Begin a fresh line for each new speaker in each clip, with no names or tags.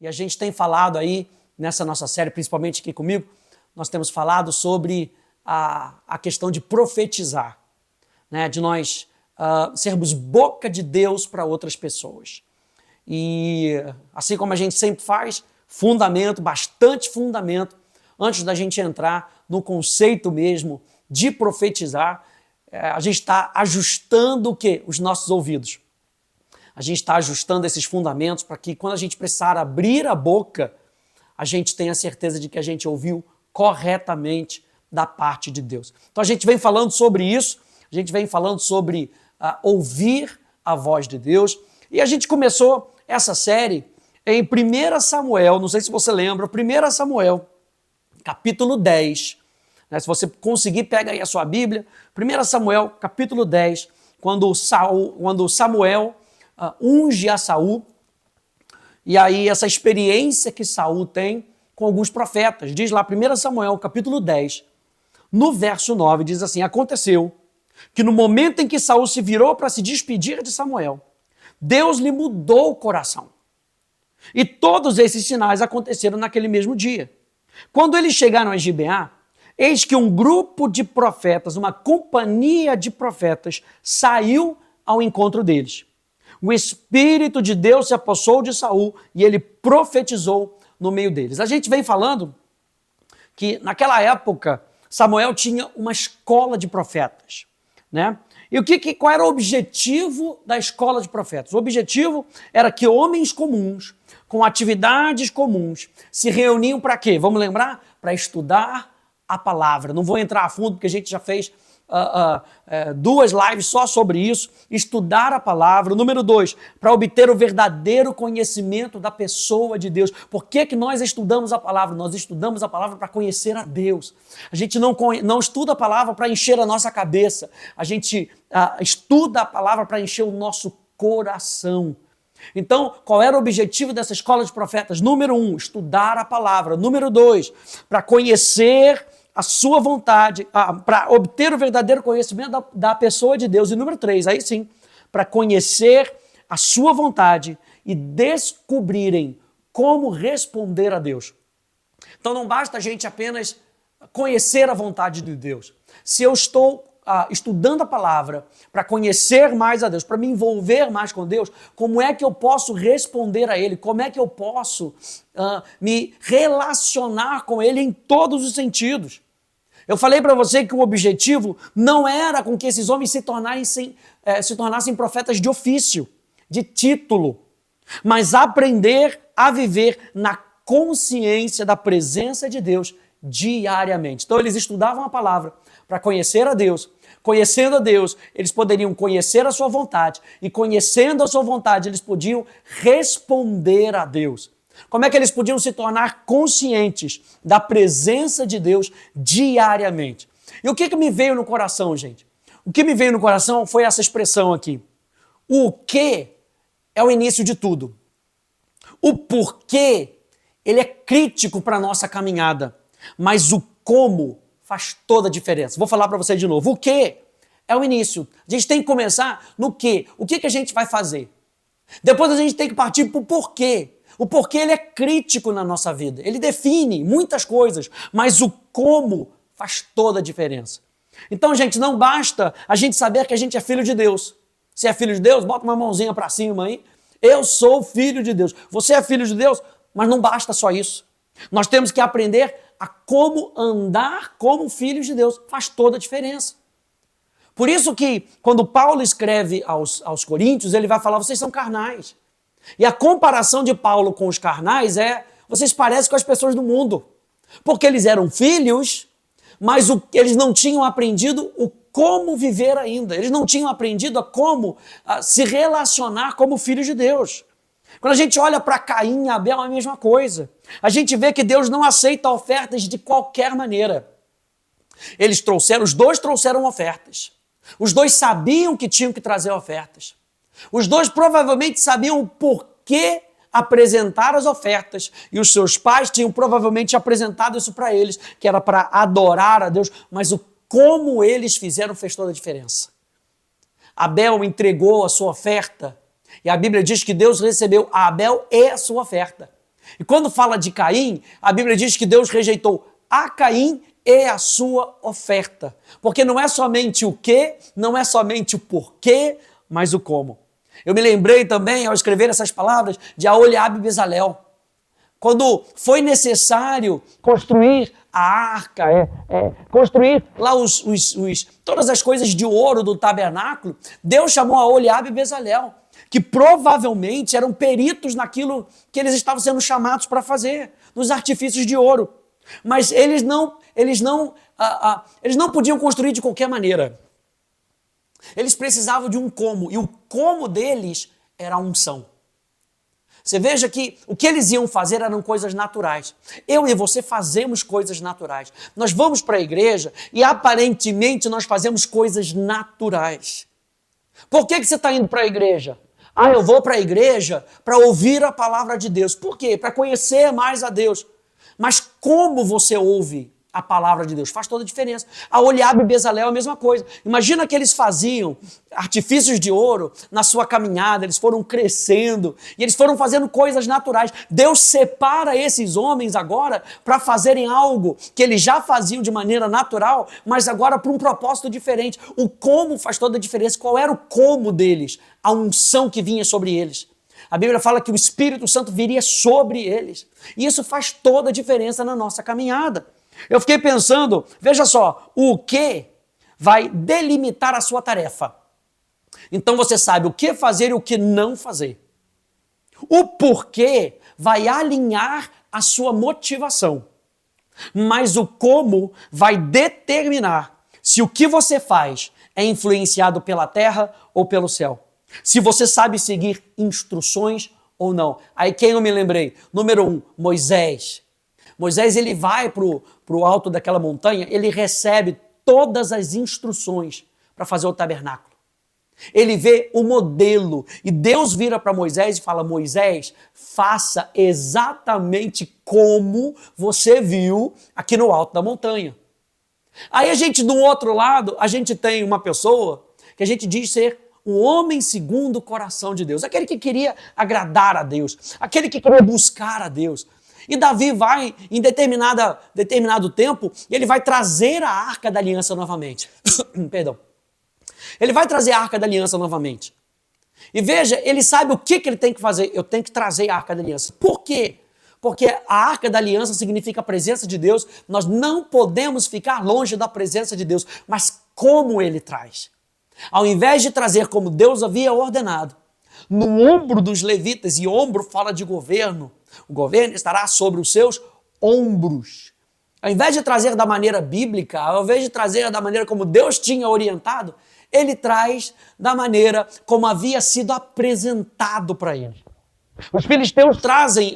E a gente tem falado aí, nessa nossa série, principalmente aqui comigo, nós temos falado sobre a questão de profetizar, né? De nós sermos boca de Deus para outras pessoas. E assim como a gente sempre faz, fundamento, bastante fundamento, antes da gente entrar no conceito mesmo de profetizar, a gente está ajustando o quê? Os nossos ouvidos. A gente está ajustando esses fundamentos para que quando a gente precisar abrir a boca, a gente tenha certeza de que a gente ouviu corretamente da parte de Deus. Então a gente vem falando sobre isso, a gente vem falando sobre ouvir a voz de Deus, e a gente começou essa série em 1 Samuel, não sei se você lembra, 1 Samuel, capítulo 10, né? Se você conseguir, pega aí a sua Bíblia, 1 Samuel, capítulo 10, quando Samuel unge a Saul, e aí essa experiência que Saul tem com alguns profetas. Diz lá, 1 Samuel, capítulo 10, no verso 9, diz assim: aconteceu que no momento em que Saul se virou para se despedir de Samuel, Deus lhe mudou o coração. E todos esses sinais aconteceram naquele mesmo dia. Quando eles chegaram a Gibeá, eis que um grupo de profetas, uma companhia de profetas, saiu ao encontro deles. O Espírito de Deus se apossou de Saul e ele profetizou no meio deles. A gente vem falando que naquela época Samuel tinha uma escola de profetas, né? E qual era o objetivo da escola de profetas? O objetivo era que homens comuns, com atividades comuns, se reuniam para quê? Vamos lembrar? Para estudar a palavra. Não vou entrar a fundo porque a gente já fez 2 lives só sobre isso. Estudar a palavra. Número 2, para obter o verdadeiro conhecimento da pessoa de Deus. Por que nós estudamos a palavra? Nós estudamos a palavra para conhecer a Deus. A gente não estuda a palavra para encher a nossa cabeça. A gente estuda a palavra para encher o nosso coração. Então, qual era o objetivo dessa escola de profetas? Número 1, estudar a palavra. Número 2, para conhecer a sua vontade, para obter o verdadeiro conhecimento da pessoa de Deus. E número 3, aí sim, para conhecer a sua vontade e descobrirem como responder a Deus. Então não basta a gente apenas conhecer a vontade de Deus. Se eu estou estudando a palavra para conhecer mais a Deus, para me envolver mais com Deus, como é que eu posso responder a Ele? Como é que eu posso me relacionar com Ele em todos os sentidos? Eu falei para você que o objetivo não era com que esses homens se tornassem profetas de ofício, de título, mas aprender a viver na consciência da presença de Deus diariamente. Então eles estudavam a palavra para conhecer a Deus. Conhecendo a Deus, eles poderiam conhecer a sua vontade, e conhecendo a sua vontade, eles podiam responder a Deus. Como é que eles podiam se tornar conscientes da presença de Deus diariamente? E o que me veio no coração, gente? O que me veio no coração foi essa expressão aqui. O que é o início de tudo. O porquê, ele é crítico para a nossa caminhada, mas o como faz toda a diferença. Vou falar para você de novo. O que é o início. A gente tem que começar no quê? O que a gente vai fazer? Depois a gente tem que partir para o porquê. O porquê ele é crítico na nossa vida. Ele define muitas coisas, mas o como faz toda a diferença. Então, gente, não basta a gente saber que a gente é filho de Deus. Se é filho de Deus, bota uma mãozinha para cima aí. Eu sou filho de Deus. Você é filho de Deus, mas não basta só isso. Nós temos que aprender a como andar como filhos de Deus. Faz toda a diferença. Por isso que quando Paulo escreve aos Coríntios, ele vai falar, vocês são carnais. E a comparação de Paulo com os carnais é, vocês parecem com as pessoas do mundo. Porque eles eram filhos, mas eles não tinham aprendido o como viver ainda. Eles não tinham aprendido a como se relacionar como filhos de Deus. Quando a gente olha para Caim e Abel, é a mesma coisa. A gente vê que Deus não aceita ofertas de qualquer maneira. Os dois trouxeram ofertas. Os dois sabiam que tinham que trazer ofertas. Os dois provavelmente sabiam por que apresentar as ofertas. E os seus pais tinham provavelmente apresentado isso para eles, que era para adorar a Deus. Mas o como eles fizeram fez toda a diferença. Abel entregou a sua oferta. E a Bíblia diz que Deus recebeu a Abel e a sua oferta. E quando fala de Caim, a Bíblia diz que Deus rejeitou a Caim e a sua oferta. Porque não é somente o que, não é somente o porquê, mas o como. Eu me lembrei também, ao escrever essas palavras, de Aholiabe e Bezalel. Quando foi necessário construir a arca, construir lá todas as coisas de ouro do tabernáculo, Deus chamou Aholiabe e Bezalel, que provavelmente eram peritos naquilo que eles estavam sendo chamados para fazer, nos artifícios de ouro. Mas eles não podiam construir de qualquer maneira. Eles precisavam de um como, e o como deles era a unção. Você veja que o que eles iam fazer eram coisas naturais. Eu e você fazemos coisas naturais. Nós vamos para a igreja e aparentemente nós fazemos coisas naturais. Por que você está indo para a igreja? Eu vou para a igreja para ouvir a palavra de Deus. Por quê? Para conhecer mais a Deus. Mas como você ouve a palavra de Deus? Faz toda a diferença. Aholiabe e Bezalel é a mesma coisa. Imagina que eles faziam artifícios de ouro na sua caminhada, eles foram crescendo e eles foram fazendo coisas naturais. Deus separa esses homens agora para fazerem algo que eles já faziam de maneira natural, mas agora para um propósito diferente. O como faz toda a diferença. Qual era o como deles? A unção que vinha sobre eles. A Bíblia fala que o Espírito Santo viria sobre eles. E isso faz toda a diferença na nossa caminhada. Eu fiquei pensando, veja só, o que vai delimitar a sua tarefa. Então você sabe o que fazer e o que não fazer. O porquê vai alinhar a sua motivação. Mas o como vai determinar se o que você faz é influenciado pela terra ou pelo céu. Se você sabe seguir instruções ou não. Aí quem eu me lembrei? Número 1, Moisés. Moisés, ele vai para o alto daquela montanha, ele recebe todas as instruções para fazer o tabernáculo. Ele vê o modelo e Deus vira para Moisés e fala: Moisés, faça exatamente como você viu aqui no alto da montanha. Aí a gente, do outro lado, a gente tem uma pessoa que a gente diz ser um homem segundo o coração de Deus, aquele que queria agradar a Deus, aquele que queria buscar a Deus. E Davi vai, em determinado tempo, ele vai trazer a Arca da Aliança novamente. Perdão. Ele vai trazer a Arca da Aliança novamente. E veja, ele sabe o que ele tem que fazer. Eu tenho que trazer a Arca da Aliança. Por quê? Porque a Arca da Aliança significa a presença de Deus. Nós não podemos ficar longe da presença de Deus. Mas como ele traz? Ao invés de trazer como Deus havia ordenado, no ombro dos levitas, e ombro fala de governo, o governo estará sobre os seus ombros. Ao invés de trazer da maneira bíblica, ao invés de trazer da maneira como Deus tinha orientado, ele traz da maneira como havia sido apresentado para eles. Os filisteus trazem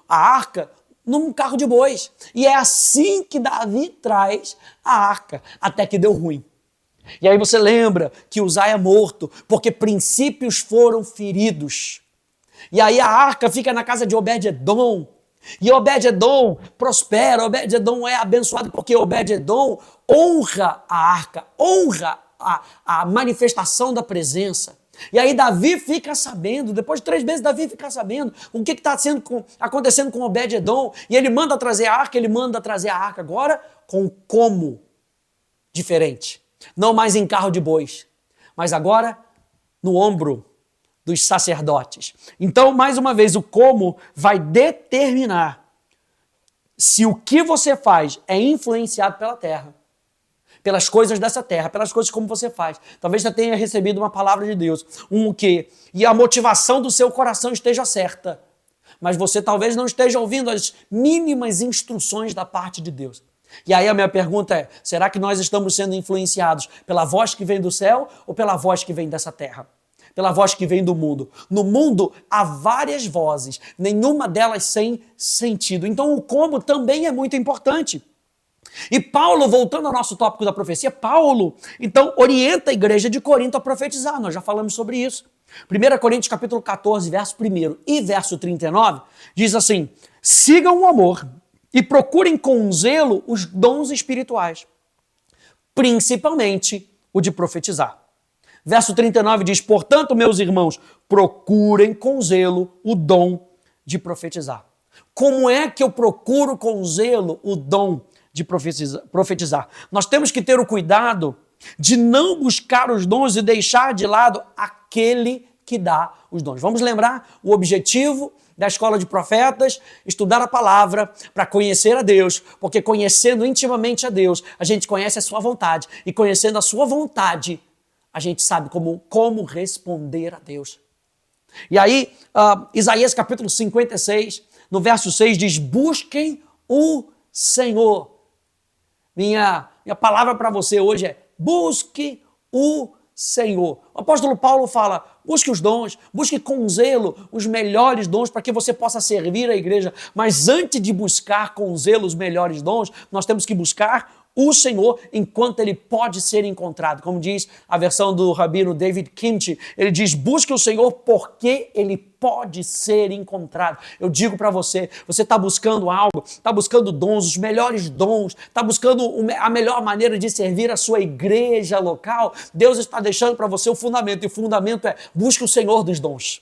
a arca num carro de bois. E é assim que Davi traz a arca, até que deu ruim. E aí você lembra que Uzai é morto, porque princípios foram feridos. E aí a arca fica na casa de Obed-Edom. E Obed-Edom prospera, Obed-Edom é abençoado, porque Obed-Edom honra a arca, honra a manifestação da presença. E aí Davi fica sabendo, depois de 3 meses Davi fica sabendo o que está acontecendo com Obed-Edom. E ele manda trazer a arca, agora com como diferente. Não mais em carro de bois, mas agora no ombro dos sacerdotes. Então, mais uma vez, o como vai determinar se o que você faz é influenciado pela terra, pelas coisas dessa terra, pelas coisas como você faz. Talvez você tenha recebido uma palavra de Deus, um quê, e a motivação do seu coração esteja certa, mas você talvez não esteja ouvindo as mínimas instruções da parte de Deus. E aí a minha pergunta é, será que nós estamos sendo influenciados pela voz que vem do céu ou pela voz que vem dessa terra? Pela voz que vem do mundo. No mundo há várias vozes, nenhuma delas sem sentido. Então o como também é muito importante. E Paulo, voltando ao nosso tópico da profecia, Paulo, então, orienta a igreja de Corinto a profetizar. Nós já falamos sobre isso. 1 Coríntios capítulo 14, verso 1 e verso 39, diz assim: sigam o amor e procurem com zelo os dons espirituais, principalmente o de profetizar. Verso 39 diz: portanto, meus irmãos, procurem com zelo o dom de profetizar. Como é que eu procuro com zelo o dom de profetizar? Nós temos que ter o cuidado de não buscar os dons e deixar de lado aquele que dá os dons. Vamos lembrar o objetivo da escola de profetas: estudar a palavra para conhecer a Deus, porque conhecendo intimamente a Deus, a gente conhece a sua vontade, e conhecendo a sua vontade, a gente sabe como responder a Deus. E aí, Isaías capítulo 56, no verso 6 diz: busquem o Senhor. Minha palavra para você hoje é: busque o Senhor. O apóstolo Paulo fala: busque os dons, busque com zelo os melhores dons para que você possa servir a igreja. Mas antes de buscar com zelo os melhores dons, nós temos que buscar o Senhor enquanto ele pode ser encontrado. Como diz a versão do rabino David Kimchi, ele diz: busque o Senhor porque ele pode ser encontrado. Eu digo para você, você está buscando algo, está buscando dons, os melhores dons, está buscando a melhor maneira de servir a sua igreja local. Deus está deixando para você o fundamento, e o fundamento é: busque o Senhor dos dons.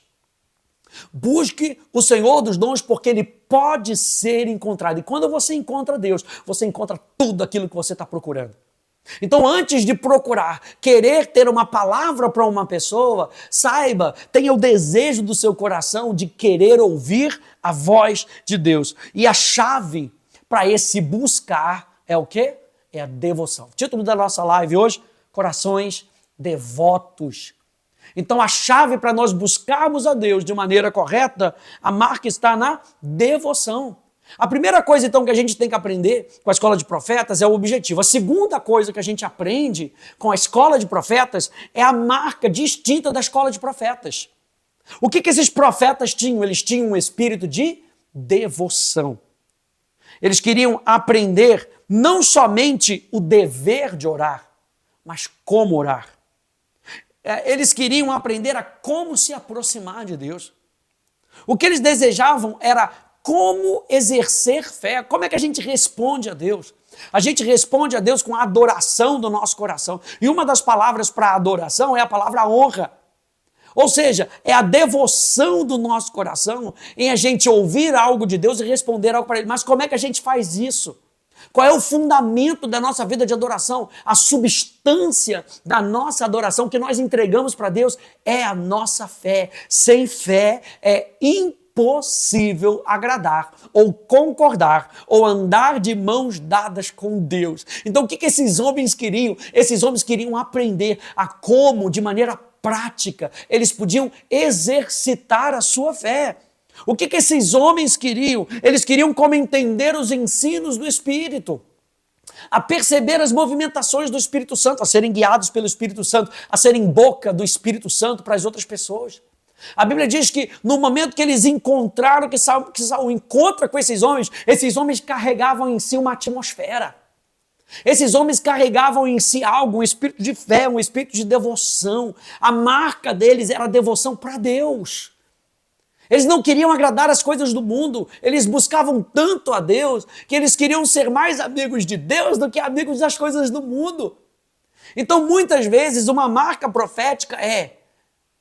Busque o Senhor dos dons porque ele pode ser encontrado. E quando você encontra Deus, você encontra tudo aquilo que você está procurando. Então, antes de procurar, querer ter uma palavra para uma pessoa, saiba, tenha o desejo do seu coração de querer ouvir a voz de Deus. E a chave para esse buscar é o quê? É a devoção. O título da nossa live hoje: Corações Devotos. Então, a chave para nós buscarmos a Deus de maneira correta, a marca está na devoção. A primeira coisa, então, que a gente tem que aprender com a escola de profetas é o objetivo. A segunda coisa que a gente aprende com a escola de profetas é a marca distinta da escola de profetas. O que esses profetas tinham? Eles tinham um espírito de devoção. Eles queriam aprender não somente o dever de orar, mas como orar. Eles queriam aprender a como se aproximar de Deus. O que eles desejavam era como exercer fé. Como é que a gente responde a Deus? A gente responde a Deus com a adoração do nosso coração. E uma das palavras para adoração é a palavra honra. Ou seja, é a devoção do nosso coração em a gente ouvir algo de Deus e responder algo para Ele. Mas como é que a gente faz isso? Qual é o fundamento da nossa vida de adoração? A substância da nossa adoração que nós entregamos para Deus é a nossa fé. Sem fé é impossível agradar, ou concordar, ou andar de mãos dadas com Deus. Então o que esses homens queriam? Esses homens queriam aprender a como, de maneira prática, eles podiam exercitar a sua fé. O que esses homens queriam? Eles queriam como entender os ensinos do Espírito, a perceber as movimentações do Espírito Santo, a serem guiados pelo Espírito Santo, a serem boca do Espírito Santo para as outras pessoas. A Bíblia diz que no momento que eles encontraram, que Saul encontra com esses homens carregavam em si uma atmosfera. Esses homens carregavam em si algo, um espírito de fé, um espírito de devoção. A marca deles era a devoção para Deus. Eles não queriam agradar as coisas do mundo, eles buscavam tanto a Deus que eles queriam ser mais amigos de Deus do que amigos das coisas do mundo. Então, muitas vezes, uma marca profética é: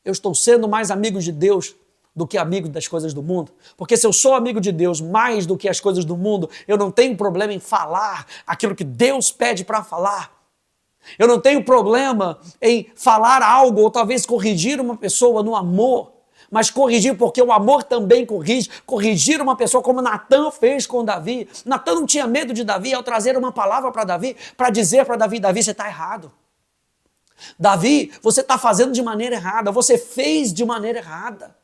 eu estou sendo mais amigo de Deus do que amigo das coisas do mundo. Porque se eu sou amigo de Deus mais do que as coisas do mundo, eu não tenho problema em falar aquilo que Deus pede para falar. Eu não tenho problema em falar algo ou talvez corrigir uma pessoa no amor. Mas corrigir porque o amor também corrige. Corrigir uma pessoa como Natan fez com Davi. Natan não tinha medo de Davi ao trazer uma palavra para Davi, para dizer para Davi: Davi, você está errado. Davi, você está fazendo de maneira errada. Você fez de maneira errada.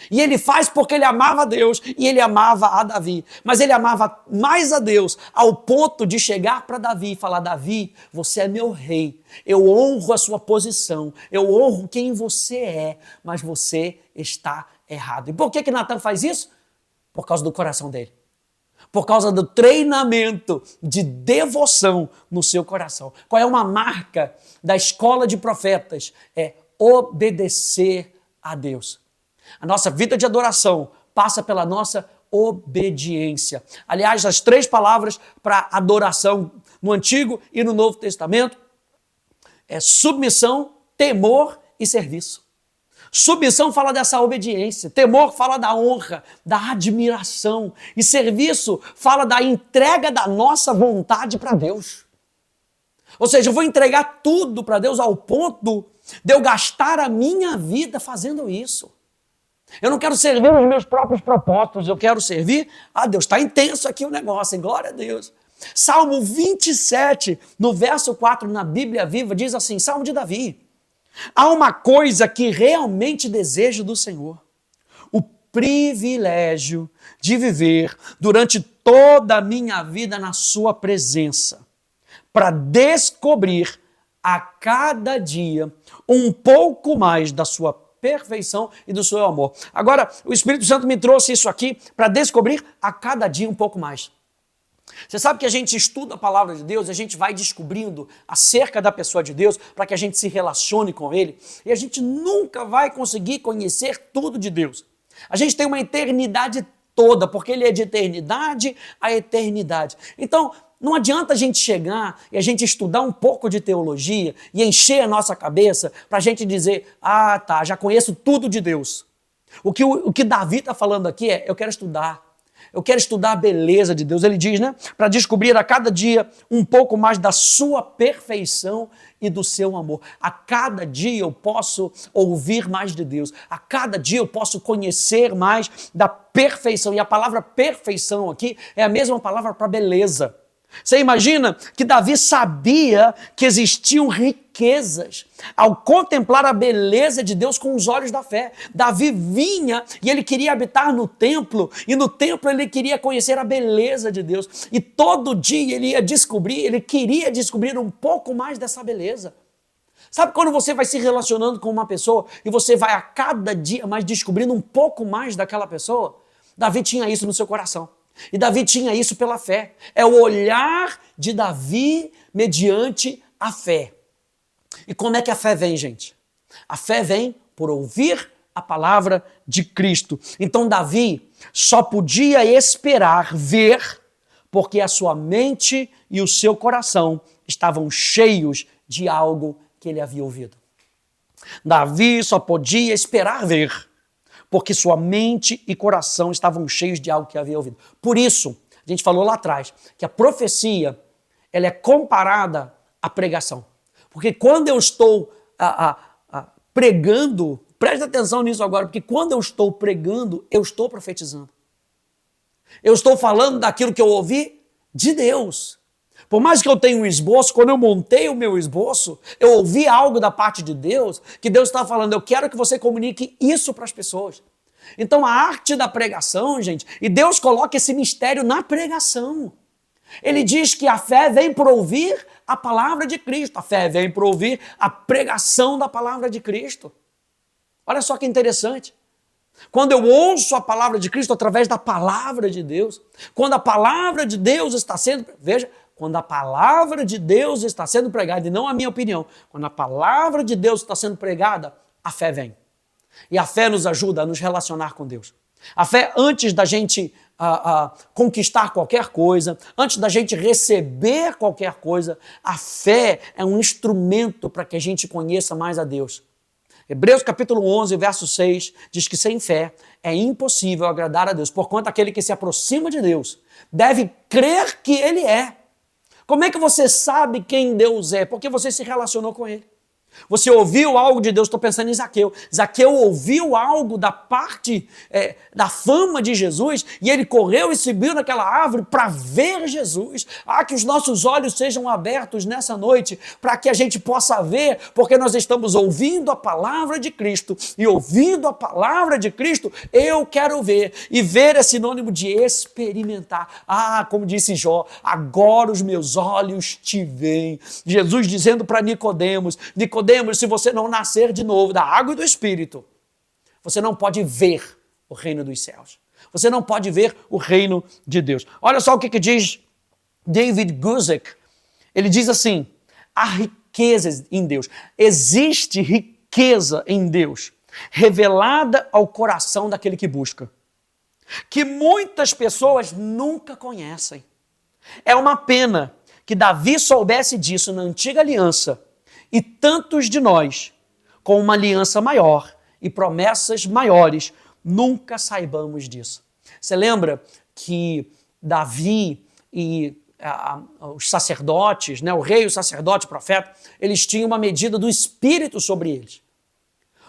E ele faz porque ele amava a Deus e ele amava a Davi. Mas ele amava mais a Deus ao ponto de chegar para Davi e falar: Davi, você é meu rei, eu honro a sua posição, eu honro quem você é, mas você está errado. E por que Natan faz isso? Por causa do coração dele. Por causa do treinamento de devoção no seu coração. Qual é uma marca da escola de profetas? É obedecer a Deus. A nossa vida de adoração passa pela nossa obediência. Aliás, as 3 palavras para adoração no Antigo e no Novo Testamento é submissão, temor e serviço. Submissão fala dessa obediência, temor fala da honra, da admiração, e serviço fala da entrega da nossa vontade para Deus. Ou seja, eu vou entregar tudo para Deus ao ponto de eu gastar a minha vida fazendo isso. Eu não quero servir os meus próprios propósitos, eu quero servir a Deus. Está intenso aqui o negócio, hein? Glória a Deus. Salmo 27, no verso 4, na Bíblia Viva, diz assim, Salmo de Davi: há uma coisa que realmente desejo do Senhor, o privilégio de viver durante toda a minha vida na sua presença, para descobrir a cada dia um pouco mais da sua perfeição e do seu amor. Agora, o Espírito Santo me trouxe isso aqui para descobrir a cada dia um pouco mais. Você sabe que a gente estuda a palavra de Deus, a gente vai descobrindo acerca da pessoa de Deus para que a gente se relacione com Ele, e a gente nunca vai conseguir conhecer tudo de Deus. A gente tem uma eternidade toda, porque Ele é de eternidade a eternidade. Então, não adianta a gente chegar e a gente estudar um pouco de teologia e encher a nossa cabeça para a gente dizer, ah, tá, já conheço tudo de Deus. O que Davi está falando aqui é, eu quero estudar a beleza de Deus. Ele diz, né, para descobrir a cada dia um pouco mais da sua perfeição e do seu amor. A cada dia eu posso ouvir mais de Deus. A cada dia eu posso conhecer mais da perfeição. E a palavra perfeição aqui é a mesma palavra para beleza. Você imagina que Davi sabia que existiam riquezas ao contemplar a beleza de Deus com os olhos da fé. Davi vinha e ele queria habitar no templo, e no templo ele queria conhecer a beleza de Deus. E todo dia ele queria descobrir um pouco mais dessa beleza. Sabe quando você vai se relacionando com uma pessoa e você vai a cada dia mais descobrindo um pouco mais daquela pessoa? Davi tinha isso no seu coração. E Davi tinha isso pela fé. É o olhar de Davi mediante a fé. E como é que a fé vem, gente? A fé vem por ouvir a palavra de Cristo. Então Davi só podia esperar ver, porque a sua mente e o seu coração estavam cheios de algo que ele havia ouvido. Davi só podia esperar ver, porque sua mente e coração estavam cheios de algo que havia ouvido. Por isso, a gente falou lá atrás, que a profecia ela é comparada à pregação. Porque quando eu estou pregando, preste atenção nisso agora, porque quando eu estou pregando, eu estou profetizando. Eu estou falando daquilo que eu ouvi de Deus. Por mais que eu tenha um esboço, quando eu montei o meu esboço, eu ouvi algo da parte de Deus, que Deus está falando, eu quero que você comunique isso para as pessoas. Então a arte da pregação, gente, e Deus coloca esse mistério na pregação. Ele diz que a fé vem por ouvir a palavra de Cristo, a fé vem por ouvir a pregação da palavra de Cristo. Olha só que interessante. Quando eu ouço a palavra de Cristo através da palavra de Deus, quando a palavra de Deus está sendo, veja, quando a palavra de Deus está sendo pregada, e não a minha opinião, quando a palavra de Deus está sendo pregada, a fé vem. E a fé nos ajuda a nos relacionar com Deus. A fé, antes da gente conquistar qualquer coisa, antes da gente receber qualquer coisa, a fé é um instrumento para que a gente conheça mais a Deus. Hebreus capítulo 11, verso 6, diz que sem fé é impossível agradar a Deus, porquanto aquele que se aproxima de Deus deve crer que Ele é. Como é que você sabe quem Deus é? Porque você se relacionou com Ele. Você ouviu algo de Deus, estou pensando em Zaqueu. Zaqueu ouviu algo da parte da fama de Jesus e ele correu e subiu naquela árvore para ver Jesus. Que os nossos olhos sejam abertos nessa noite para que a gente possa ver, porque nós estamos ouvindo a palavra de Cristo e ouvindo a palavra de Cristo, eu quero ver. E ver é sinônimo de experimentar. Como disse Jó, agora os meus olhos te veem. Jesus dizendo para Nicodemos, se você não nascer de novo da água e do Espírito, você não pode ver o reino dos céus. Você não pode ver o reino de Deus. Olha só o que diz David Guzik. Ele diz assim, há riquezas em Deus. Existe riqueza em Deus, revelada ao coração daquele que busca, que muitas pessoas nunca conhecem. É uma pena que Davi soubesse disso na antiga aliança, e tantos de nós, com uma aliança maior e promessas maiores, nunca saibamos disso. Você lembra que Davi e os sacerdotes, né, o rei, o sacerdote, o profeta, eles tinham uma medida do Espírito sobre eles.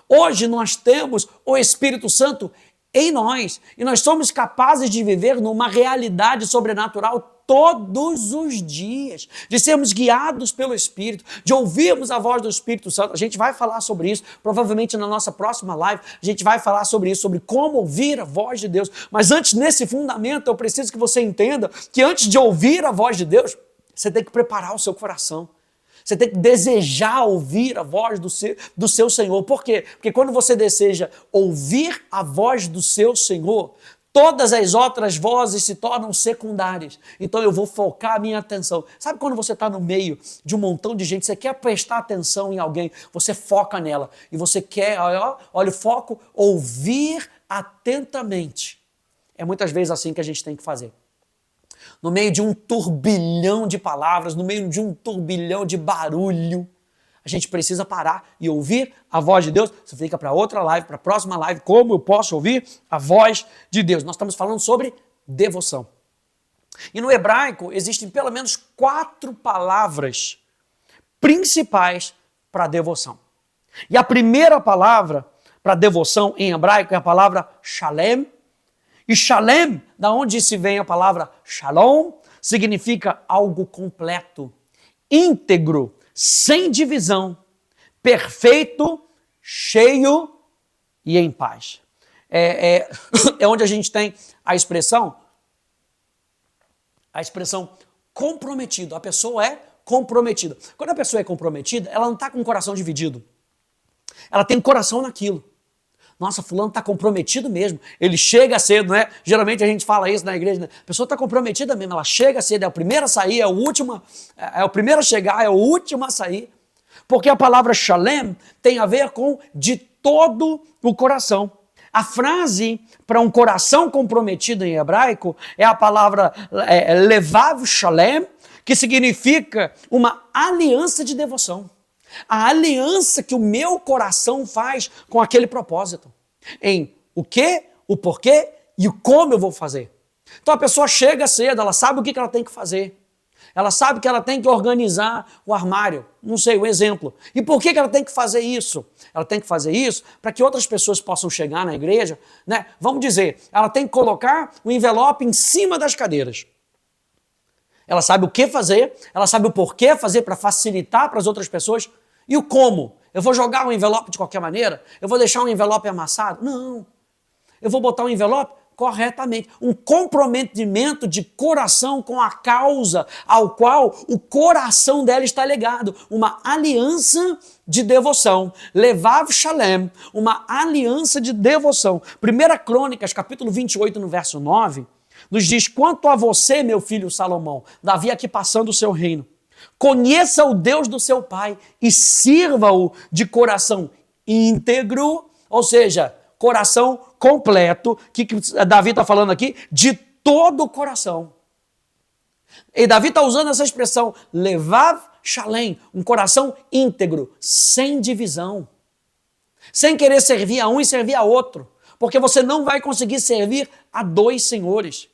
Hoje nós temos o Espírito Santo em nós e nós somos capazes de viver numa realidade sobrenatural todos os dias, de sermos guiados pelo Espírito, de ouvirmos a voz do Espírito Santo. A gente vai falar sobre isso, provavelmente na nossa próxima live, a gente vai falar sobre isso, sobre como ouvir a voz de Deus. Mas antes, nesse fundamento, eu preciso que você entenda que antes de ouvir a voz de Deus, você tem que preparar o seu coração. Você tem que desejar ouvir a voz do seu Senhor. Por quê? Porque quando você deseja ouvir a voz do seu Senhor, todas as outras vozes se tornam secundárias. Então eu vou focar a minha atenção. Sabe quando você está no meio de um montão de gente, você quer prestar atenção em alguém, você foca nela. E você quer, olha o foco, ouvir atentamente. É muitas vezes assim que a gente tem que fazer. No meio de um turbilhão de palavras, no meio de um turbilhão de barulho, a gente precisa parar e ouvir a voz de Deus. Você fica para outra live, para a próxima live, como eu posso ouvir a voz de Deus. Nós estamos falando sobre devoção. E no hebraico existem pelo menos 4 palavras principais para devoção. E a primeira palavra para devoção em hebraico é a palavra shalem. E shalem, da onde se vem a palavra shalom, significa algo completo, íntegro, sem divisão, perfeito, cheio e em paz. É onde a gente tem a expressão comprometido. A pessoa é comprometida. Quando a pessoa é comprometida, ela não está com o coração dividido. Ela tem o coração naquilo. Nossa, fulano está comprometido mesmo. Ele chega cedo, não é? Geralmente a gente fala isso na igreja, né? A pessoa está comprometida mesmo, ela chega cedo, é o primeiro a sair, é o primeiro a chegar, é o último a sair. Porque a palavra shalem tem a ver com de todo o coração. A frase para um coração comprometido em hebraico é a palavra levav shalem, que significa uma aliança de devoção. A aliança que o meu coração faz com aquele propósito. Em o que, o porquê e o como eu vou fazer. Então a pessoa chega cedo, ela sabe o que ela tem que fazer. Ela sabe que ela tem que organizar o armário, não sei, um exemplo. E por que ela tem que fazer isso? Ela tem que fazer isso para que outras pessoas possam chegar na igreja, né? Vamos dizer, ela tem que colocar o envelope em cima das cadeiras. Ela sabe o que fazer, ela sabe o porquê fazer para facilitar para as outras pessoas. E o como? Eu vou jogar um envelope de qualquer maneira? Eu vou deixar um envelope amassado? Não. Eu vou botar um envelope corretamente. Um comprometimento de coração com a causa ao qual o coração dela está ligado. Uma aliança de devoção. Levav shalem, uma aliança de devoção. 1 Crônicas, capítulo 28, no verso 9, nos diz: quanto a você, meu filho Salomão, Davi aqui passando o seu reino, conheça o Deus do seu pai e sirva-o de coração íntegro, ou seja, coração completo, que Davi está falando aqui, de todo o coração. E Davi está usando essa expressão, levav shalem, um coração íntegro, sem divisão, sem querer servir a um e servir a outro, porque você não vai conseguir servir a 2 senhores.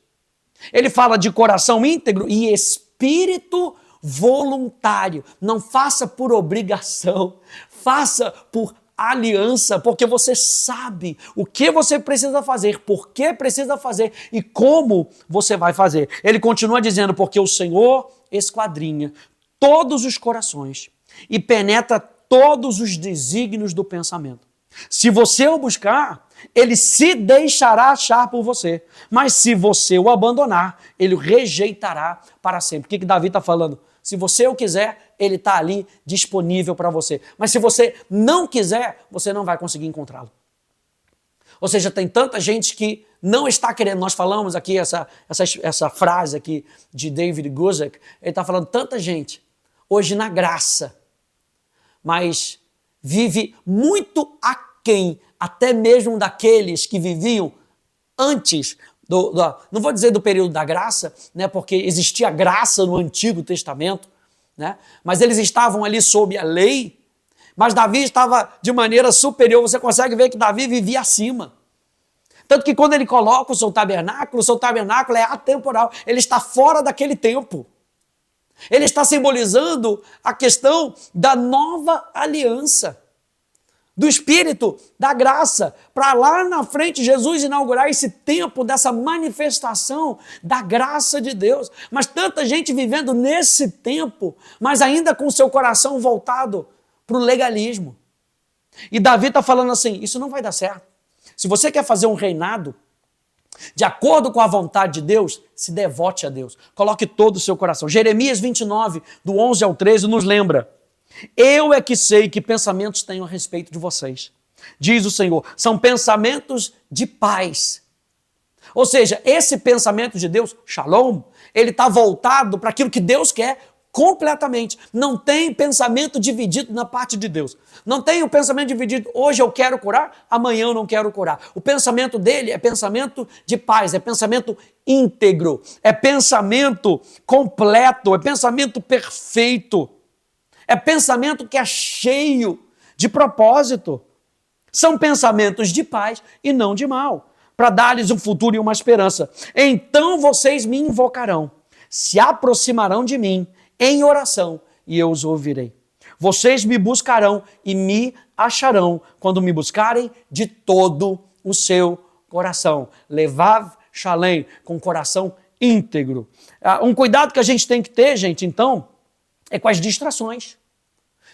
Ele fala de coração íntegro e espírito voluntário. Não faça por obrigação, faça por aliança, porque você sabe o que você precisa fazer, por que precisa fazer e como você vai fazer. Ele continua dizendo, porque o Senhor esquadrinha todos os corações e penetra todos os desígnios do pensamento. Se você o buscar, ele se deixará achar por você, mas se você o abandonar, ele o rejeitará para sempre. O que Davi está falando? Se você o quiser, ele está ali disponível para você. Mas se você não quiser, você não vai conseguir encontrá-lo. Ou seja, tem tanta gente que não está querendo. Nós falamos aqui essa frase aqui de David Guzik. Ele está falando tanta gente hoje na graça, mas vive muito aquém, até mesmo daqueles que viviam antes não vou dizer do período da graça, né, porque existia graça no Antigo Testamento, né, mas eles estavam ali sob a lei, Mas Davi estava de maneira superior. Você consegue ver que Davi vivia acima. Tanto que quando ele coloca o seu tabernáculo é atemporal. Ele está fora daquele tempo. Ele está simbolizando a questão da nova aliança, do Espírito, da graça, para lá na frente Jesus inaugurar esse tempo dessa manifestação da graça de Deus. Mas tanta gente vivendo nesse tempo, mas ainda com o seu coração voltado para o legalismo. E Davi está falando assim, isso não vai dar certo. Se você quer fazer um reinado de acordo com a vontade de Deus, se devote a Deus. Coloque todo o seu coração. Jeremias 29, do 11 ao 13, nos lembra. Eu é que sei que pensamentos tenho a respeito de vocês. Diz o Senhor, são pensamentos de paz. Ou seja, esse pensamento de Deus, Shalom, ele está voltado para aquilo que Deus quer completamente. Não tem pensamento dividido na parte de Deus. Não tem o pensamento dividido, hoje eu quero curar, amanhã eu não quero curar. O pensamento dele é pensamento de paz, é pensamento íntegro, é pensamento completo, é pensamento perfeito, é pensamento que é cheio de propósito. São pensamentos de paz e não de mal, para dar-lhes um futuro e uma esperança. Então vocês me invocarão, se aproximarão de mim em oração e eu os ouvirei. Vocês me buscarão e me acharão quando me buscarem de todo o seu coração. Levav Shalem, com coração íntegro. Um cuidado que a gente tem que ter, gente, então, é com as distrações.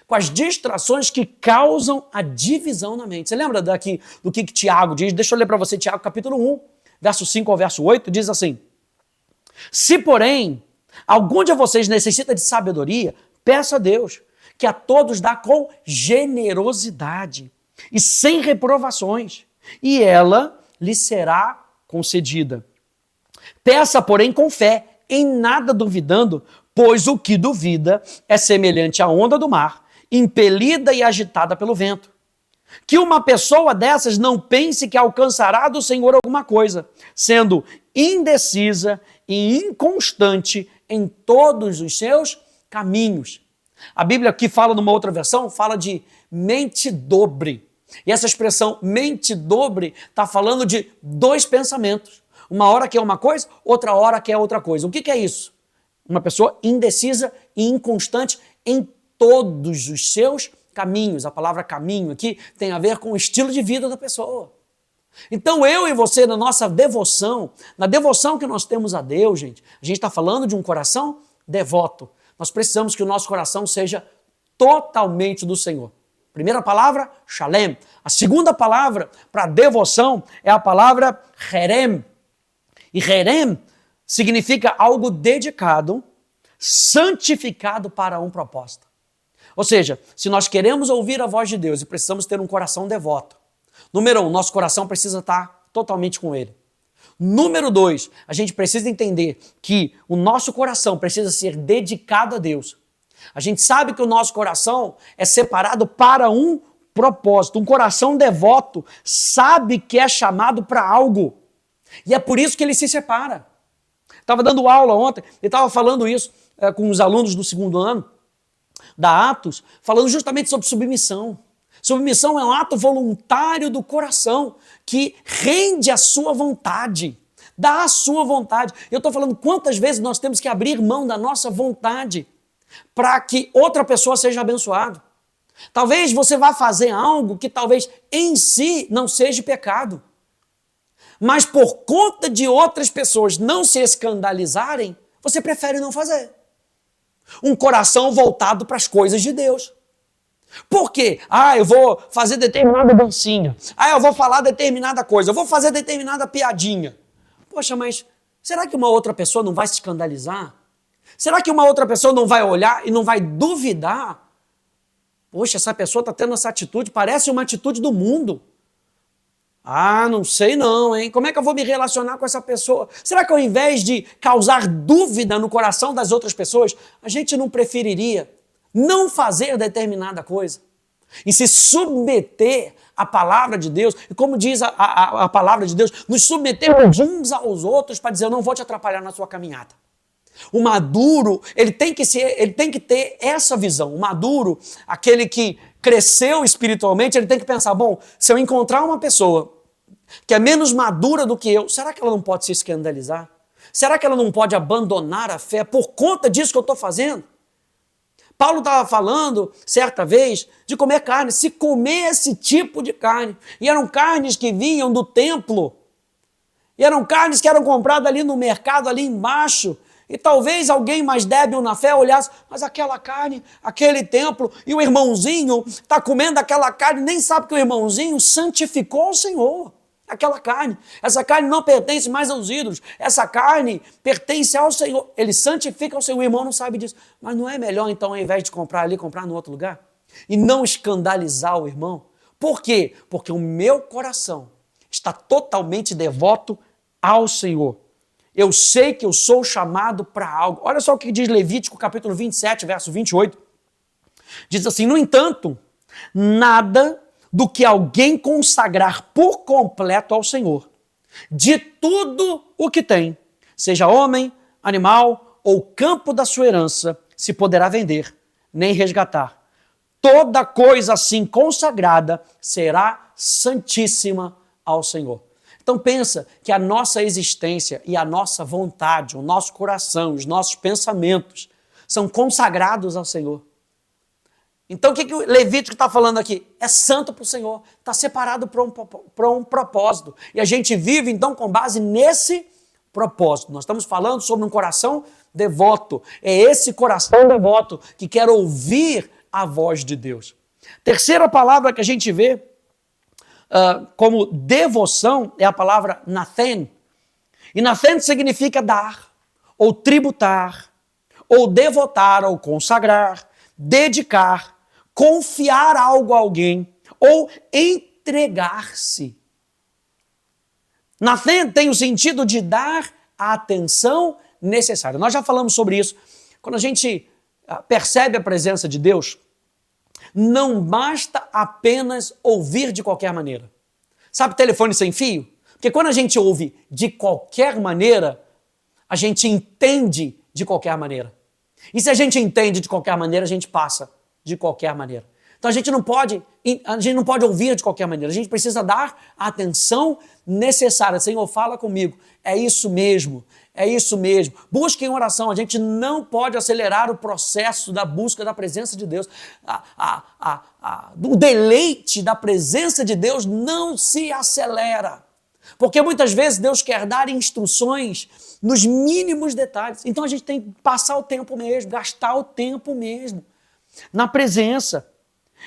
Com as distrações que causam a divisão na mente. Você lembra daqui do que Tiago diz? Deixa eu ler para você Tiago capítulo 1, verso 5 ao verso 8, diz assim: se, porém, algum de vocês necessita de sabedoria, peça a Deus, que a todos dá com generosidade e sem reprovações, e ela lhe será concedida. Peça, porém, com fé, em nada duvidando, pois o que duvida é semelhante à onda do mar, impelida e agitada pelo vento. Que uma pessoa dessas não pense que alcançará do Senhor alguma coisa, sendo indecisa e inconstante em todos os seus caminhos. A Bíblia aqui fala, numa outra versão, fala de mente dobre. E essa expressão mente dobre está falando de dois pensamentos. Uma hora que é uma coisa, outra hora que é outra coisa. O que é isso? Uma pessoa indecisa e inconstante em todos os seus caminhos. A palavra caminho aqui tem a ver com o estilo de vida da pessoa. Então eu e você, na nossa devoção, na devoção que nós temos a Deus, gente, a gente está falando de um coração devoto. Nós precisamos que o nosso coração seja totalmente do Senhor. Primeira palavra, Shalem. A segunda palavra para devoção é a palavra Herem. E Herem significa algo dedicado, santificado para um propósito. Ou seja, se nós queremos ouvir a voz de Deus e precisamos ter um coração devoto, número 1, nosso coração precisa estar totalmente com Ele. Número 2, a gente precisa entender que o nosso coração precisa ser dedicado a Deus. A gente sabe que o nosso coração é separado para um propósito. Um coração devoto sabe que é chamado para algo. E é por isso que ele se separa. Estava dando aula ontem e estava falando isso com os alunos do segundo ano da Atos, falando justamente sobre submissão. Submissão é um ato voluntário do coração que rende a sua vontade, dá a sua vontade. Eu estou falando quantas vezes nós temos que abrir mão da nossa vontade para que outra pessoa seja abençoada. Talvez você vá fazer algo que talvez em si não seja pecado, mas por conta de outras pessoas não se escandalizarem, você prefere não fazer. Um coração voltado para as coisas de Deus. Por quê? Eu vou fazer determinada dancinha. Eu vou falar determinada coisa. Eu vou fazer determinada piadinha. Poxa, mas será que uma outra pessoa não vai se escandalizar? Será que uma outra pessoa não vai olhar e não vai duvidar? Poxa, essa pessoa está tendo essa atitude, parece uma atitude do mundo. Não sei não, hein? Como é que eu vou me relacionar com essa pessoa? Será que ao invés de causar dúvida no coração das outras pessoas, a gente não preferiria não fazer determinada coisa e se submeter à palavra de Deus? E como diz a palavra de Deus, nos submetermos uns aos outros para dizer, eu não vou te atrapalhar na sua caminhada. O maduro, ele tem que ter essa visão. O maduro, aquele que cresceu espiritualmente, ele tem que pensar, bom, se eu encontrar uma pessoa que é menos madura do que eu, será que ela não pode se escandalizar? Será que ela não pode abandonar a fé por conta disso que eu estou fazendo? Paulo estava falando, certa vez, de comer carne. Se comer esse tipo de carne, e eram carnes que vinham do templo, e eram carnes que eram compradas ali no mercado, ali embaixo, e talvez alguém mais débil na fé olhasse, mas aquela carne, aquele templo, e o irmãozinho está comendo aquela carne, nem sabe que o irmãozinho santificou o Senhor. Aquela carne, essa carne não pertence mais aos ídolos, essa carne pertence ao Senhor, ele santifica o Senhor, o irmão não sabe disso, mas não é melhor então ao invés de comprar ali, comprar no outro lugar? E não escandalizar o irmão? Por quê? Porque o meu coração está totalmente devoto ao Senhor. Eu sei que eu sou chamado para algo. Olha só o que diz Levítico capítulo 27, verso 28, diz assim, no entanto, nada do que alguém consagrar por completo ao Senhor, de tudo o que tem, seja homem, animal ou campo da sua herança, se poderá vender, nem resgatar. Toda coisa assim consagrada será santíssima ao Senhor. Então pensa que a nossa existência e a nossa vontade, o nosso coração, os nossos pensamentos são consagrados ao Senhor. Então o que o Levítico está falando aqui? É santo para o Senhor, está separado para um propósito. E a gente vive então com base nesse propósito. Nós estamos falando sobre um coração devoto. É esse coração devoto que quer ouvir a voz de Deus. Terceira palavra que a gente vê como devoção é a palavra nathen. E nathen significa dar, ou tributar, ou devotar, ou consagrar, dedicar, confiar algo a alguém ou entregar-se. Nathen tem o sentido de dar a atenção necessária. Nós já falamos sobre isso. Quando a gente percebe a presença de Deus, não basta apenas ouvir de qualquer maneira. Sabe telefone sem fio? Porque quando a gente ouve de qualquer maneira, a gente entende de qualquer maneira. E se a gente entende de qualquer maneira, a gente passa de qualquer maneira. Então a gente não pode ouvir de qualquer maneira, a gente precisa dar a atenção necessária. Senhor, fala comigo, é isso mesmo, é isso mesmo. Busque em oração, a gente não pode acelerar o processo da busca da presença de Deus. O deleite da presença de Deus não se acelera. Porque muitas vezes Deus quer dar instruções nos mínimos detalhes. Então a gente tem que passar o tempo mesmo, gastar o tempo mesmo na presença.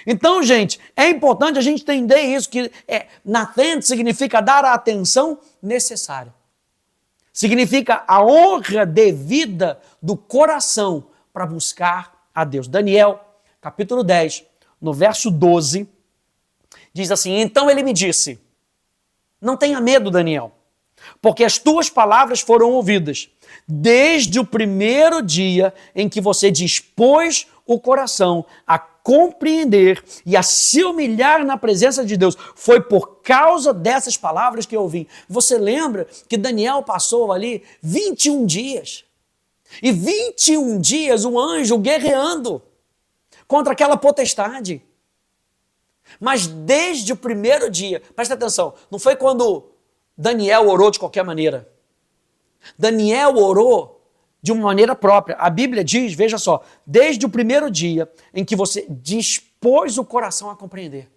Então, gente, é importante a gente entender isso, que nathen significa dar a atenção necessária. Significa a honra devida do coração para buscar a Deus. Daniel, capítulo 10, no verso 12, diz assim, então ele me disse, não tenha medo, Daniel, porque as tuas palavras foram ouvidas desde o primeiro dia em que você dispôs o coração a compreender e a se humilhar na presença de Deus. Foi por causa dessas palavras que eu ouvi. Você lembra que Daniel passou ali 21 dias? E 21 dias o anjo guerreando contra aquela potestade. Mas desde o primeiro dia, presta atenção, não foi quando Daniel orou de qualquer maneira. Daniel orou de uma maneira própria. A Bíblia diz, veja só, desde o primeiro dia em que você dispôs o coração a compreender,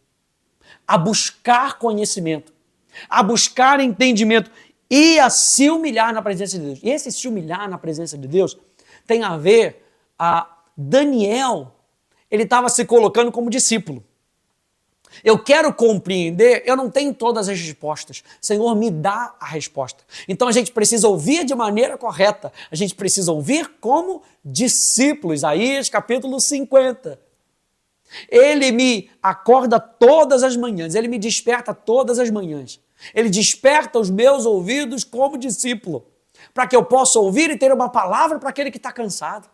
a buscar conhecimento, a buscar entendimento e a se humilhar na presença de Deus. E esse se humilhar na presença de Deus tem a ver, Daniel, ele estava se colocando como discípulo. Eu quero compreender, eu não tenho todas as respostas. Senhor, me dá a resposta. Então a gente precisa ouvir de maneira correta. A gente precisa ouvir como discípulos. Isaías capítulo 50. Ele me acorda todas as manhãs, ele me desperta todas as manhãs. Ele desperta os meus ouvidos como discípulo, para que eu possa ouvir e ter uma palavra para aquele que está cansado.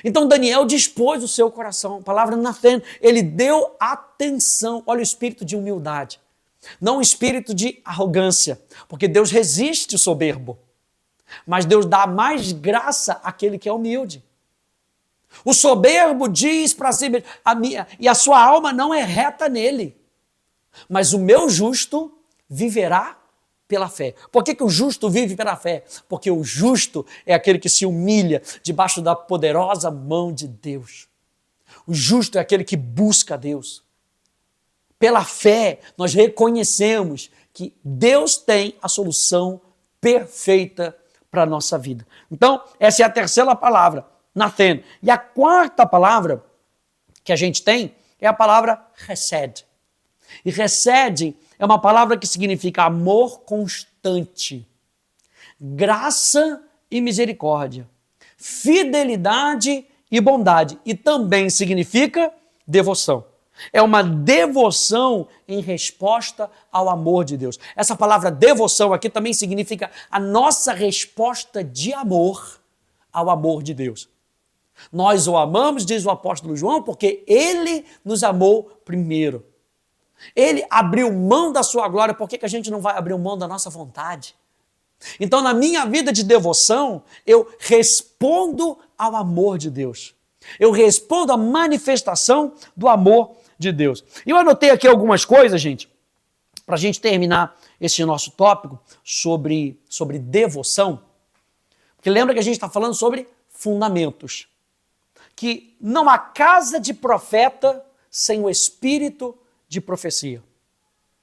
Então Daniel dispôs o seu coração, a palavra nathen, ele deu atenção, olha o espírito de humildade, não o espírito de arrogância, porque Deus resiste o soberbo, mas Deus dá mais graça àquele que é humilde. O soberbo diz para si mesmo, e a sua alma não é reta nele. Mas o meu justo viverá pela fé. Por que o justo vive pela fé? Porque o justo é aquele que se humilha debaixo da poderosa mão de Deus. O justo é aquele que busca Deus. Pela fé, nós reconhecemos que Deus tem a solução perfeita para a nossa vida. Então, essa é a terceira palavra, Nathan. E a quarta palavra que a gente tem é a palavra Hesed. E Hesed é uma palavra que significa amor constante, graça e misericórdia, fidelidade e bondade. E também significa devoção. É uma devoção em resposta ao amor de Deus. Essa palavra devoção aqui também significa a nossa resposta de amor ao amor de Deus. Nós o amamos, diz o apóstolo João, porque ele nos amou primeiro. Ele abriu mão da sua glória, por que a gente não vai abrir mão da nossa vontade? Então, na minha vida de devoção, eu respondo ao amor de Deus. Eu respondo à manifestação do amor de Deus. E eu anotei aqui algumas coisas, gente, para a gente terminar esse nosso tópico sobre devoção. Porque lembra que a gente está falando sobre fundamentos. Que não há casa de profeta sem o espírito de profecia.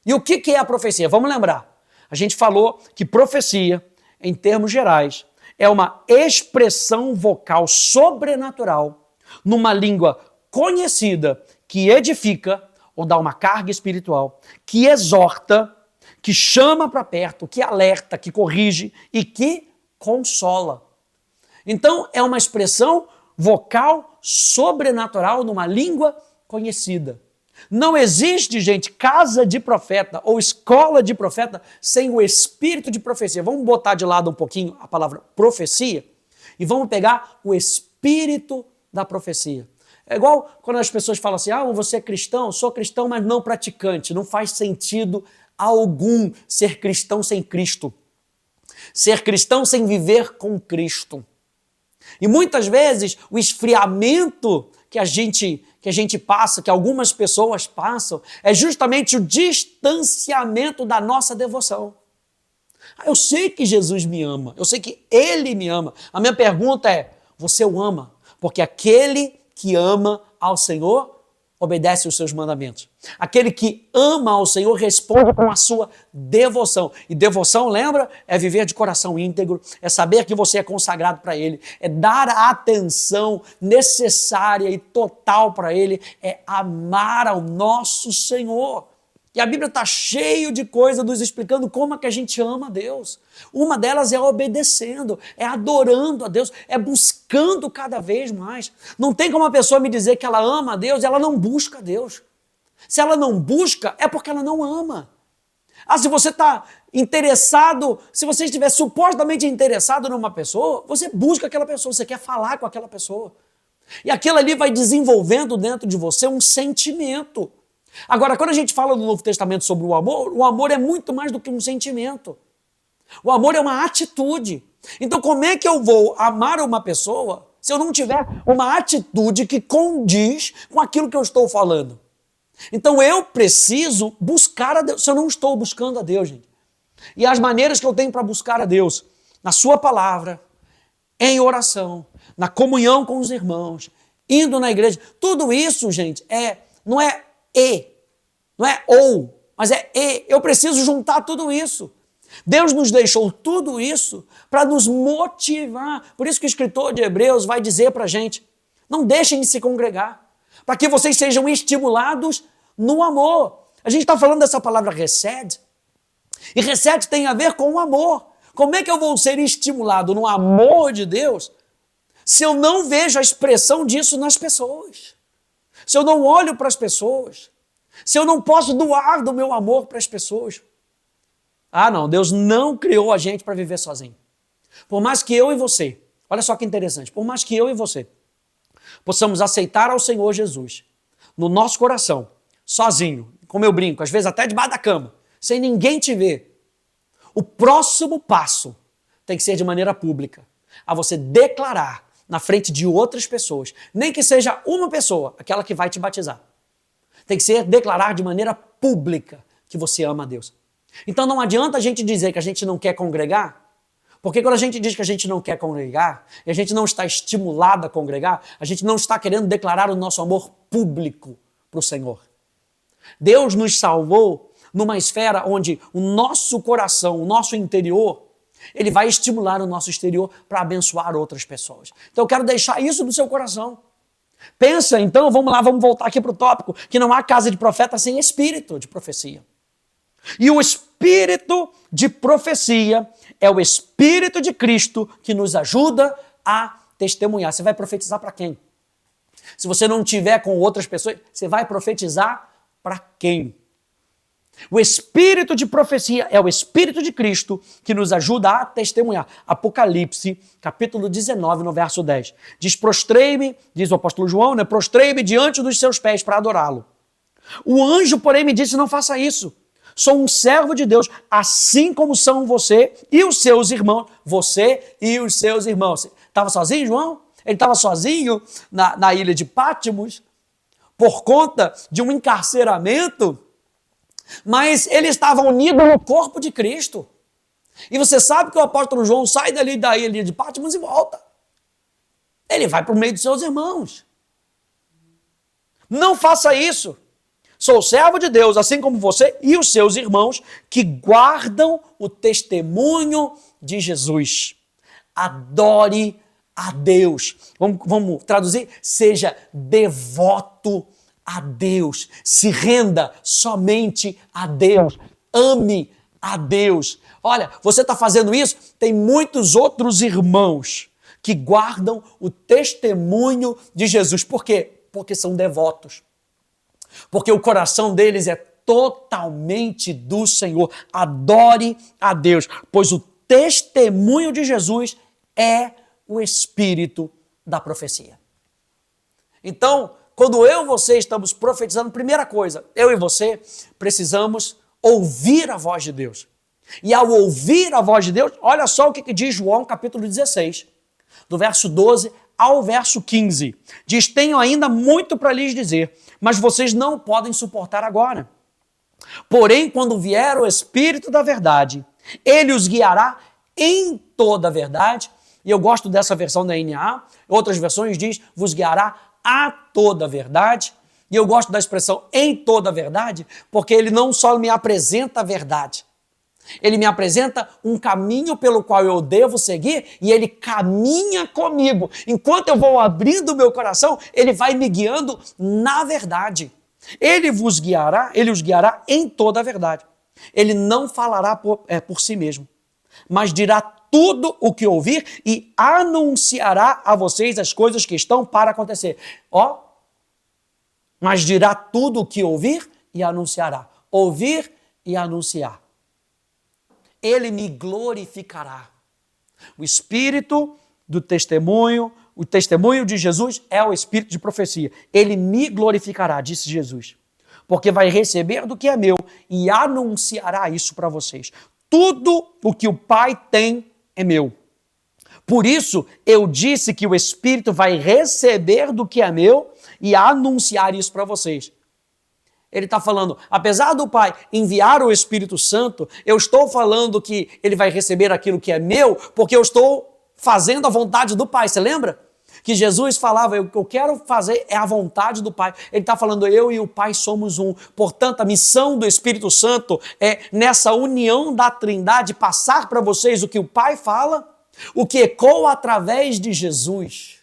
E o que é a profecia? Vamos lembrar. A gente falou que profecia, em termos gerais, é uma expressão vocal sobrenatural numa língua conhecida que edifica ou dá uma carga espiritual, que exorta, que chama para perto, que alerta, que corrige e que consola. Então, é uma expressão vocal sobrenatural numa língua conhecida. Não existe, gente, casa de profeta ou escola de profeta sem o espírito de profecia. Vamos botar de lado um pouquinho a palavra profecia e vamos pegar o espírito da profecia. É igual quando as pessoas falam assim, você é cristão, sou cristão, mas não praticante. Não faz sentido algum ser cristão sem Cristo. Ser cristão sem viver com Cristo. E muitas vezes o esfriamento que a gente passa, que algumas pessoas passam, é justamente o distanciamento da nossa devoção. Eu sei que Jesus me ama, eu sei que Ele me ama. A minha pergunta é, você o ama? Porque aquele que ama ao Senhor obedece os seus mandamentos. Aquele que ama ao Senhor responde com a sua devoção. E devoção, lembra? É viver de coração íntegro, é saber que você é consagrado para Ele, é dar a atenção necessária e total para Ele, é amar ao nosso Senhor. E a Bíblia está cheia de coisas nos explicando como é que a gente ama a Deus. Uma delas é obedecendo, é adorando a Deus, é buscando cada vez mais. Não tem como uma pessoa me dizer que ela ama a Deus e ela não busca a Deus. Se ela não busca, é porque ela não ama. Se você está interessado, se você estiver supostamente interessado numa pessoa, você busca aquela pessoa, você quer falar com aquela pessoa. E aquilo ali vai desenvolvendo dentro de você um sentimento. Agora, quando a gente fala no Novo Testamento sobre o amor é muito mais do que um sentimento. O amor é uma atitude. Então, como é que eu vou amar uma pessoa se eu não tiver uma atitude que condiz com aquilo que eu estou falando? Então, eu preciso buscar a Deus. Se eu não estou buscando a Deus, gente. E as maneiras que eu tenho para buscar a Deus, na sua palavra, em oração, na comunhão com os irmãos, indo na igreja, tudo isso, gente, não é ou, mas é e. Eu preciso juntar tudo isso. Deus nos deixou tudo isso para nos motivar. Por isso que o escritor de Hebreus vai dizer para a gente, não deixem de se congregar, para que vocês sejam estimulados no amor. A gente está falando dessa palavra Hesed, e Hesed tem a ver com o amor. Como é que eu vou ser estimulado no amor de Deus se eu não vejo a expressão disso nas pessoas? Se eu não olho para as pessoas? Se eu não posso doar do meu amor para as pessoas? Não, Deus não criou a gente para viver sozinho. Por mais que eu e você, olha só que interessante, por mais que eu e você possamos aceitar ao Senhor Jesus no nosso coração, sozinho, como eu brinco, às vezes até debaixo da cama, sem ninguém te ver, o próximo passo tem que ser de maneira pública, a você declarar na frente de outras pessoas, nem que seja uma pessoa, aquela que vai te batizar. Tem que ser declarar de maneira pública que você ama a Deus. Então não adianta a gente dizer que a gente não quer congregar, porque quando a gente diz que a gente não quer congregar, e a gente não está estimulado a congregar, a gente não está querendo declarar o nosso amor público para o Senhor. Deus nos salvou numa esfera onde o nosso coração, o nosso interior, ele vai estimular o nosso exterior para abençoar outras pessoas. Então eu quero deixar isso no seu coração. Pensa, então, vamos lá, vamos voltar aqui para o tópico, que não há casa de profeta sem espírito de profecia. E o espírito de profecia é o Espírito de Cristo que nos ajuda a testemunhar. Você vai profetizar para quem? Se você não tiver com outras pessoas, você vai profetizar para quem? O Espírito de profecia é o Espírito de Cristo que nos ajuda a testemunhar. Apocalipse, capítulo 19, no verso 10. Diz, prostrei-me, diz o apóstolo João, né? Prostrei-me diante dos seus pés para adorá-lo. O anjo, porém, me disse, não faça isso. Sou um servo de Deus, assim como são você e os seus irmãos. Você e os seus irmãos. Estava sozinho, João? Ele estava sozinho na ilha de Pátimos por conta de um encarceramento, mas ele estava unido no corpo de Cristo. E você sabe que o apóstolo João sai dali da ilha de Pátimos e volta. Ele vai para o meio dos seus irmãos. Não faça isso. Sou servo de Deus, assim como você e os seus irmãos, que guardam o testemunho de Jesus. Adore a Deus. Vamos traduzir? Seja devoto a Deus. Se renda somente a Deus. Ame a Deus. Olha, você está fazendo isso? Tem muitos outros irmãos que guardam o testemunho de Jesus. Por quê? Porque são devotos. Porque o coração deles é totalmente do Senhor. Adore a Deus, pois o testemunho de Jesus é o espírito da profecia. Então, quando eu e você estamos profetizando, primeira coisa, eu e você precisamos ouvir a voz de Deus. E ao ouvir a voz de Deus, olha só o que diz João capítulo 16, do verso 12 ao verso 15. Diz, tenho ainda muito para lhes dizer, mas vocês não podem suportar agora. Porém, quando vier o Espírito da verdade, ele os guiará em toda a verdade. E eu gosto dessa versão da NA. Outras versões diz, vos guiará a toda a verdade. E eu gosto da expressão em toda a verdade, porque ele não só me apresenta a verdade, ele me apresenta um caminho pelo qual eu devo seguir e ele caminha comigo. Enquanto eu vou abrindo o meu coração, ele vai me guiando na verdade. Ele os guiará em toda a verdade. Ele não falará por si mesmo, mas dirá tudo o que ouvir e anunciará a vocês as coisas que estão para acontecer. Mas dirá tudo o que ouvir e anunciará. Ouvir e anunciar. Ele me glorificará. O espírito do testemunho, o testemunho de Jesus é o espírito de profecia. Ele me glorificará, disse Jesus, porque vai receber do que é meu e anunciará isso para vocês. Tudo o que o Pai tem é meu. Por isso, eu disse que o Espírito vai receber do que é meu e anunciar isso para vocês. Ele está falando, apesar do Pai enviar o Espírito Santo, eu estou falando que ele vai receber aquilo que é meu, porque eu estou fazendo a vontade do Pai. Você lembra? Que Jesus falava, o que eu quero fazer é a vontade do Pai. Ele está falando, eu e o Pai somos um. Portanto, a missão do Espírito Santo é, nessa união da Trindade, passar para vocês o que o Pai fala, o que ecoa através de Jesus.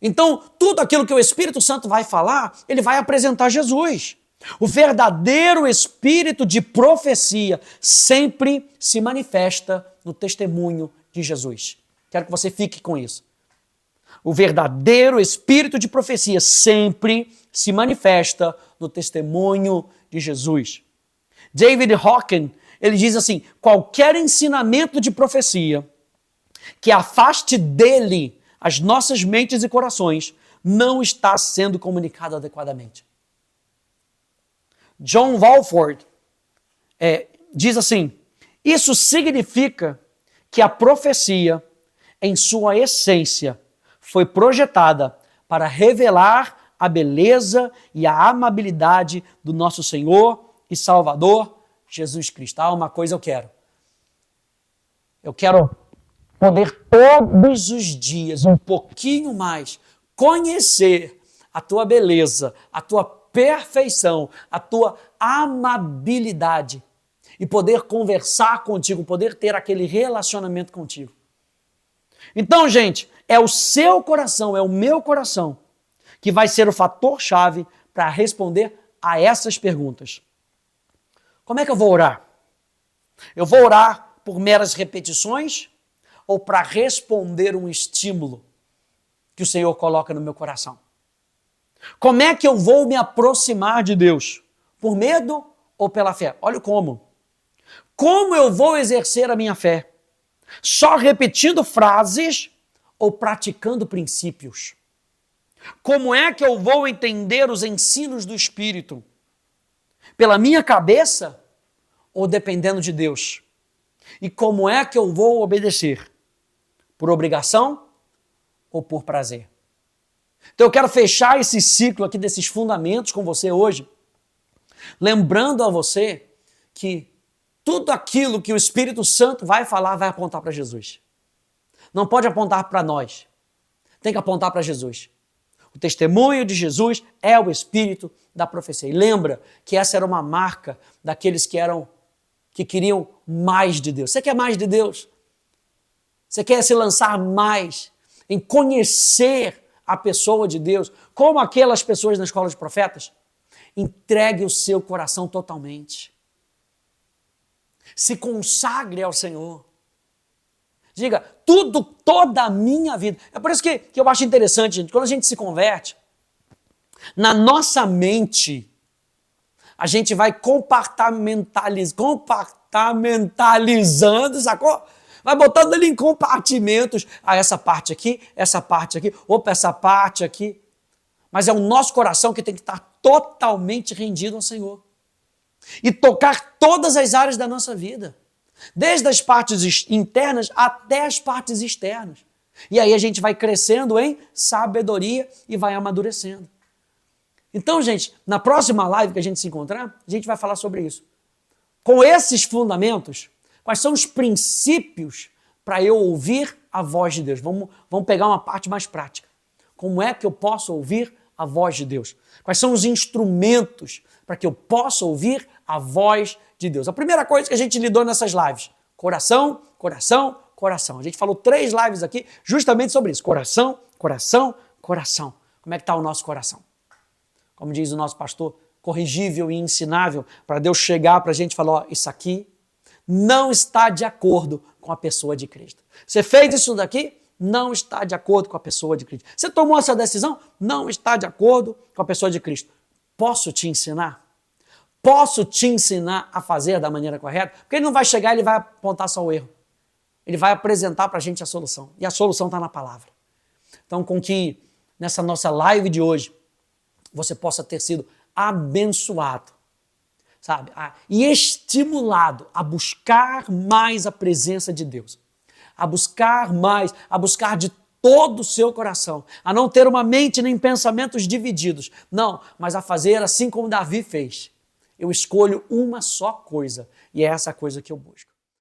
Então, tudo aquilo que o Espírito Santo vai falar, ele vai apresentar Jesus. O verdadeiro espírito de profecia sempre se manifesta no testemunho de Jesus. Quero que você fique com isso. O verdadeiro espírito de profecia sempre se manifesta no testemunho de Jesus. David Hawkins, ele diz assim, qualquer ensinamento de profecia que afaste dele as nossas mentes e corações não está sendo comunicado adequadamente. John Walford diz assim, isso significa que a profecia em sua essência, foi projetada para revelar a beleza e a amabilidade do nosso Senhor e Salvador, Jesus Cristo. Ah, uma coisa eu quero. Eu quero poder todos os dias, um pouquinho mais, conhecer a tua beleza, a tua perfeição, a tua amabilidade e poder conversar contigo, poder ter aquele relacionamento contigo. Então, gente, é o seu coração, é o meu coração que vai ser o fator-chave para responder a essas perguntas. Como é que eu vou orar? Eu vou orar por meras repetições ou para responder um estímulo que o Senhor coloca no meu coração? Como é que eu vou me aproximar de Deus? Por medo ou pela fé? Olha como. Como eu vou exercer a minha fé? Só repetindo frases ou praticando princípios? Como é que eu vou entender os ensinos do Espírito? Pela minha cabeça ou dependendo de Deus? E como é que eu vou obedecer? Por obrigação ou por prazer? Então eu quero fechar esse ciclo aqui desses fundamentos com você hoje, lembrando a você que tudo aquilo que o Espírito Santo vai falar vai apontar para Jesus. Não pode apontar para nós, tem que apontar para Jesus. O testemunho de Jesus é o espírito da profecia. E lembra que essa era uma marca daqueles que queriam mais de Deus. Você quer mais de Deus? Você quer se lançar mais em conhecer a pessoa de Deus, como aquelas pessoas na escola de profetas? Entregue o seu coração totalmente. Se consagre ao Senhor. Diga, toda a minha vida. É por isso que eu acho interessante, gente, quando a gente se converte, na nossa mente, a gente vai compartamentalizando, sacou? Vai botando ali em compartimentos, essa parte aqui, opa, essa parte aqui. Mas é o nosso coração que tem que estar totalmente rendido ao Senhor. E tocar todas as áreas da nossa vida. Desde as partes internas até as partes externas. E aí a gente vai crescendo em sabedoria e vai amadurecendo. Então, gente, na próxima live que a gente se encontrar, a gente vai falar sobre isso. Com esses fundamentos, quais são os princípios para eu ouvir a voz de Deus? Vamos pegar uma parte mais prática. Como é que eu posso ouvir a voz de Deus? Quais são os instrumentos para que eu possa ouvir a voz de Deus? A primeira coisa que a gente lidou nessas lives, coração, coração, coração. A gente falou 3 lives aqui justamente sobre isso. Coração, coração, coração. Como é que está o nosso coração? Como diz o nosso pastor, corrigível e ensinável, para Deus chegar para a gente e falar, ó, isso aqui não está de acordo com a pessoa de Cristo. Você fez isso daqui? Não está de acordo com a pessoa de Cristo. Você tomou essa decisão? Não está de acordo com a pessoa de Cristo. Posso te ensinar? Posso te ensinar a fazer da maneira correta? Porque ele não vai chegar e ele vai apontar só o erro. Ele vai apresentar para a gente a solução. E a solução está na palavra. Então, com que nessa nossa live de hoje, você possa ter sido abençoado, sabe? E estimulado a buscar mais a presença de Deus. A buscar mais, a buscar de todo o seu coração, a não ter uma mente nem pensamentos divididos. Não, mas a fazer assim como Davi fez. Eu escolho uma só coisa e é essa coisa que eu busco.